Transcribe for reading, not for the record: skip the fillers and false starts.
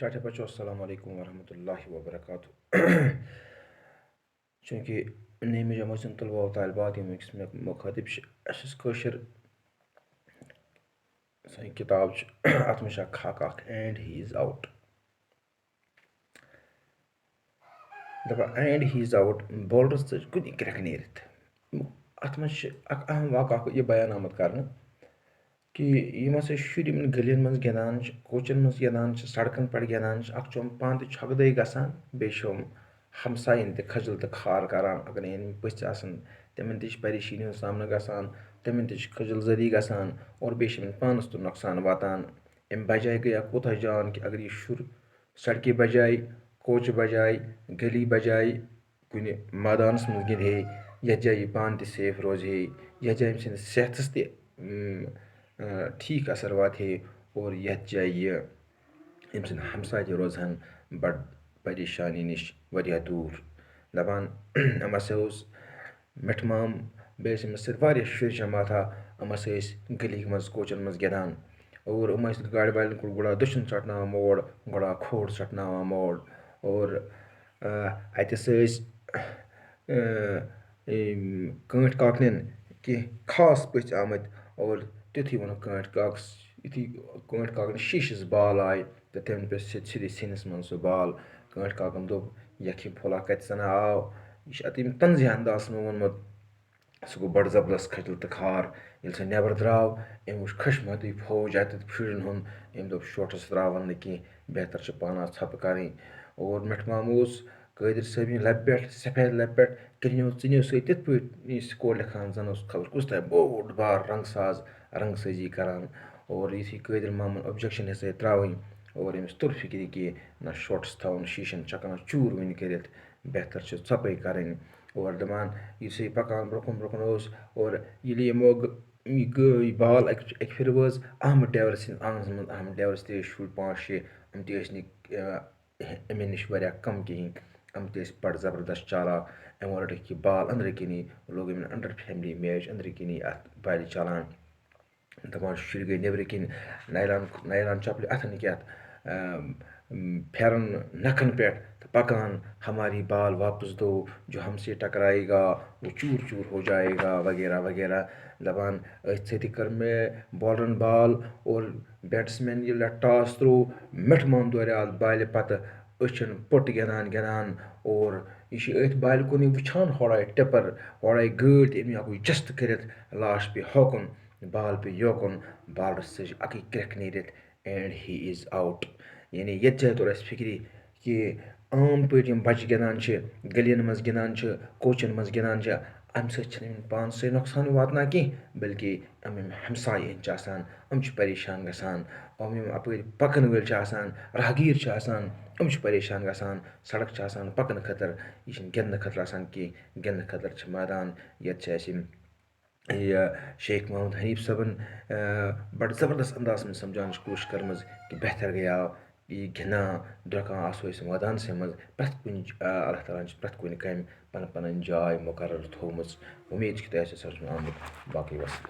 टाटा बच्चों अस्सलाम वालेकुम वरहमतुल्लाहि वबरकातुहू चूँकि नईम जमात तलबा व तालिबात यम मुखातिब कशर सन किताब अत मे खाक एंड ही इज़ आउट दपान एंड ही इज़ आउट बॉलरस तज कुन क्रैक नेरित अत मे अहम वाक़ यह बयान आमत कर कि यम हसा शुर गलियन मज गिंदान कोचन मज गिंदान सड़कन पे गिंदान अम पान तो छकदे गसान बेम हमसायन त खजल तो खार करान अगर पथ तमन तज परेशानी हुंद सामना गसान तमन तज खजल जदी गसान और बेम पानस तो नुकसान वातान अम बजाय गया कोता जान कि अगर यह शुर सड़कें बजाय कोच बजाय गली बजाय कुन मैदानस मज गिंदे यथ जाए पान त सेफ रोज यथ जाए अम सेहतस ठीक असर वात और यथ जाए अम हमसाय त रोजन बड़ परेशानी नश वरिया दूर दपान अम हसा मिठ माम बे अमस शुर जमात अम हसा गली मज कोचन मज गिंदान और अम गाड़ वालन कुन गुड़ा दशन चटनावान मोड़ गुड़ा खोड़ चटनावान मोड़ और अतस कट काकन कह खास पथ आमत और तुथु वोन कट काकस युथि कट काकन शीशस बाल आय तो तमन पे सिधे सीनस मज सह बाल कट काकन दोप यख यह फुला कत सना आव यह अत तंज अंदाज मे वोनमुत सह गो बड़ जबरदस्त खजल तो खार ये सह नबर द्राव अम वो खशमती फौज अत शुरन हुंद अम दोप शोटस त्रावन न कह बेहतर पाना थप कर और मिठ माम कादिर साहब लब पे सफेद लब पे क्रियो चुनियो सत तिथ पे स्कोर लिखान जन खबर कुछ बोड़ बार रंगसाजी करान और युथि कादिर मामन ऑब्जेक्शन हसा त्रावन और अमस तोर फिक्र कि ना शोटस थवन शीशन चकन चूर वन कर बेहतर सफाई करें और दपान युस पकान ब्रोकन ब्रोकन और ये यमो बाल अक फिर वज अहमद डेवर सद आंगनस मज अहमद डेवर त शुर 5-6 अम अमे नश कम कहें अम बड़ जबरदस्त चालाक अमो रटक यह बाल अंदर कनी लोग अमन अंडर फैमिली मैच अंदर कनी अत बाल चलान दपान शुर गई नबर कन नायलान चपल अथन कत फेरन नखन पे तो पकान हमारी बाल वापस दो जो हमसे टकराएगा वो चूर चूर हो जाएगा वगैरह वगैरह दपान अथ सत कर मे बॉलरन बाल और बैट्समैन ये टॉस त्रो मिठ माम दौर बाल पत अचन पट गिंदान गिंदान और यह अथ बाल कुन वुचान हड़ाई टिपर हड़ाई गड़ तो अम हेको जस्त कर लास्ट पे होकुन बाल पे योकुन बालरस सज अक क्रैक नेरित एंड ही इज़ आउट यानी ये जाए तोर अस फिक्री कि आम पे बच्चे गिंदान गलियन मज गिंदान कोचन मज गिंदान अम सम पानस नुकसान वातना कह बल्कि अम हमसाय अम परेशान गसान अपर पकन वल राहगीर अम परेशान गसान सड़क पकन खतर यह गिंदन खतर कह गिंदन खतर मैदान ये शेख मोहम्मद हनीफ सबन बड़ ज़बरदस्त अंदाज में समझान कोशिश कर कि बेहतर गया यह गिना द्रका आसो मैदान से मज प्रथ कुन अल्लाह ताला प्रथ कुन कम पन पन जाय मुकर थोम उम्मीद कि तुम समझ में आमुत बाकी वस